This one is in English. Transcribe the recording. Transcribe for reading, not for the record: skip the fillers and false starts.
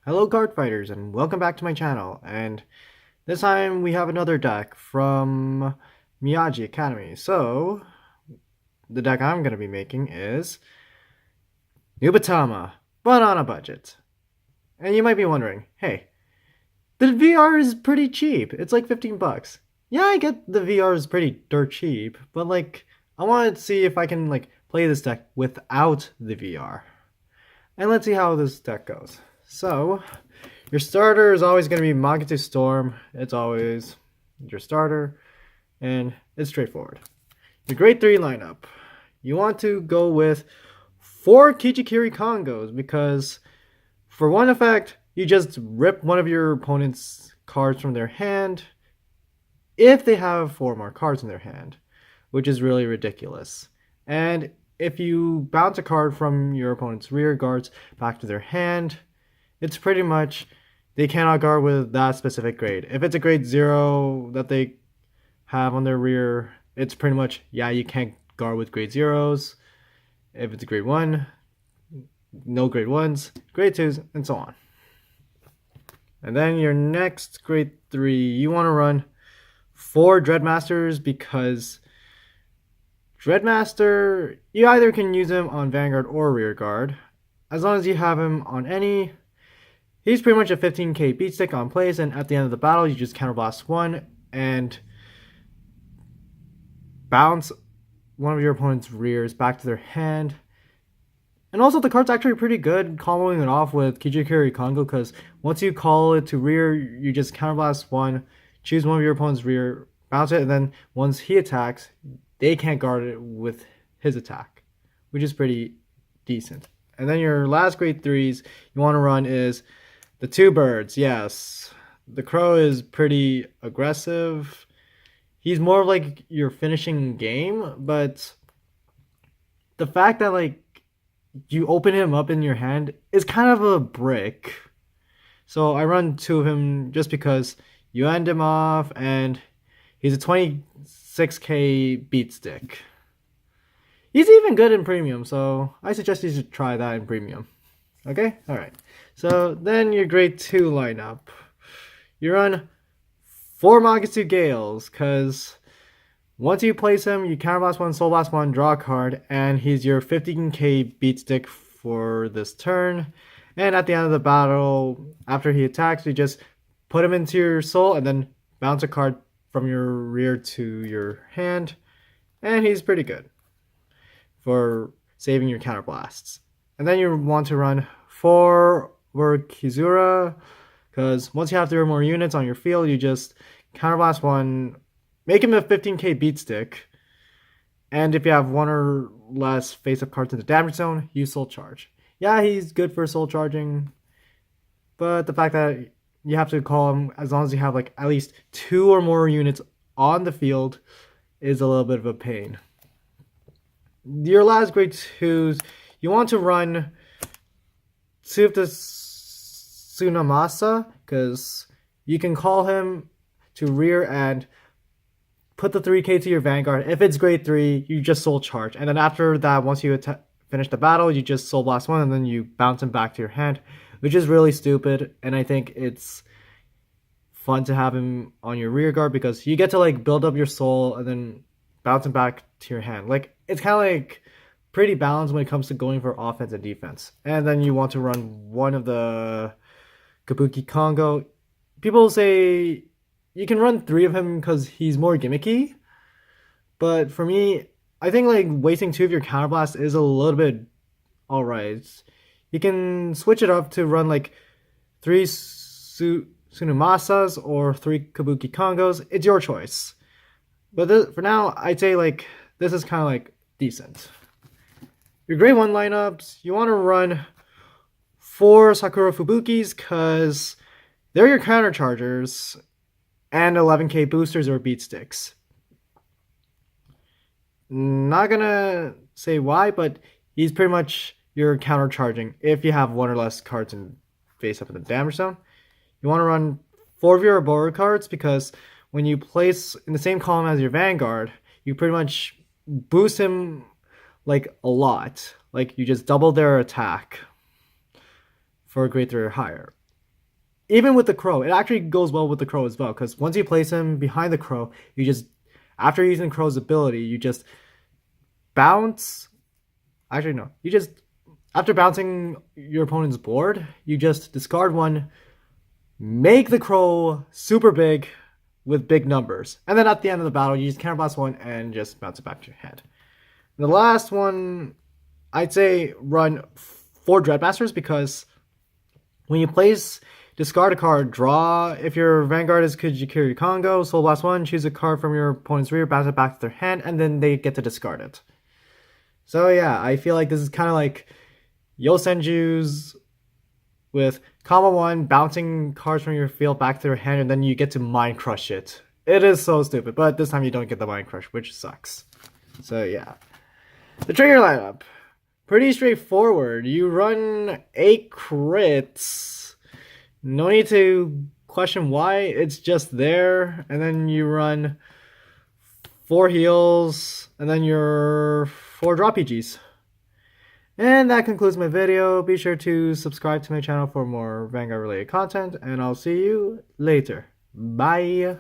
Hello card fighters and welcome back to my channel, and this time we have another deck from Miyagi Academy. So the deck I'm going to be making is Nubatama, but on a budget. And you might be wondering, hey, the VR is pretty cheap. It's like 15 bucks. Yeah, I get the VR is pretty dirt cheap, but I wanted to see if I can play this deck without the VR. And let's see how this deck goes. So, your starter is always going to be Magatsu Storm. It's always your starter, and it's straightforward. Your grade 3 lineup. You want to go with 4 Kichikiri Kongos because, for one effect, you just rip one of your opponent's cards from their hand if they have 4 more cards in their hand, which is really ridiculous. And if you bounce a card from your opponent's rear guards back to their hand, it's pretty much they cannot guard with that specific grade. If it's a grade 0 that they have on their rear, it's pretty much, yeah, you can't guard with grade 0s. If it's a grade 1, no grade 1s, grade 2s, and so on. And then your next grade 3, you want to run 4 Dreadmasters because Dreadmaster, you either can use him on Vanguard or Rear Guard. As long as you have him on any, he's pretty much a 15k beat stick on place, and at the end of the battle, you just counterblast 1 and bounce one of your opponent's rears back to their hand. And also, the card's actually pretty good, comboing it off with Kijikiri Kongo, because once you call it to rear, you just counterblast 1, choose one of your opponent's rear, bounce it, and then once he attacks, they can't guard it with his attack, which is pretty decent. And then your last grade 3s you want to run is the 2 birds. Yes, the crow is pretty aggressive. He's more of like your finishing game, but the fact that you open him up in your hand is kind of a brick. So I run 2 of him just because you end him off and he's a 26k beat stick. He's even good in premium, so I suggest you should try that in premium. Okay? Alright. So then your grade 2 lineup. You run 4 Magatsu Gales, because once you place him, you counterblast 1, soul blast 1, draw a card, and he's your 15k beat stick for this turn. And at the end of the battle, after he attacks, you just put him into your soul and then bounce a card from your rear to your hand. And he's pretty good for saving your counterblasts. And then you want to run 4 Kizura, because once you have 3 or more units on your field, you just counterblast 1, make him a 15k beat stick, and if you have 1 or less face-up cards in the damage zone, use soul charge. Yeah, he's good for soul charging, but the fact that you have to call him as long as you have at least 2 or more units on the field is a little bit of a pain. Your last grade 2s, you want to run 2 of the Tsunamasa, because you can call him to rear and put the 3k to your Vanguard. If it's grade 3, you just soul charge. And then after that, once you finish the battle, you just soul blast 1 and then you bounce him back to your hand, which is really stupid. And I think it's fun to have him on your rear guard because you get to build up your soul and then bounce him back to your hand. It's kind of pretty balanced when it comes to going for offense and defense. And then you want to run 1 of the Kabuki Kongo. People say you can run 3 of him because he's more gimmicky. But for me, I think wasting 2 of your counterblast is a little bit alright. You can switch it up to run 3 Tsunamasas or 3 Kabuki Kongos. It's your choice. But for now, I'd say this is kind of decent. Your grade 1 lineups, you want to run 4 Sakura Fubukis because they're your counter chargers, and 11k boosters or beat sticks. Not gonna say why, but he's pretty much your counter charging if you have 1 or less cards in face up in the damage zone. You want to run 4 of your Abora cards because when you place in the same column as your Vanguard, you pretty much boost him a lot. You just double their attack for a grade 3 or higher. even with the crow, it actually goes well with the crow as well. Because once you place him behind the crow, you just after using crow's ability, you just bounce. Actually, no, you just after bouncing your opponent's board, you just discard one, make the crow super big with big numbers, and then at the end of the battle, you just counterblast one and just bounce it back to your hand. The last one, I'd say run 4 Dreadmasters because when you place discard a card, draw. If your Vanguard is Kujikiri Kongo, Soul Blast 1, choose a card from your opponent's rear, bounce it back to their hand, and then they get to discard it. So yeah, I feel like this is kind of like Yosenju's with combo 1, bouncing cards from your field back to their hand, and then you get to Mind Crush it. It is so stupid, but this time you don't get the Mind Crush, which sucks. So yeah. The trigger lineup. Pretty straightforward. You run 8 crits. No need to question why. It's just there. And then you run 4 heals. And then your 4 drop PGs. And that concludes my video. Be sure to subscribe to my channel for more Vanguard related content. And I'll see you later. Bye.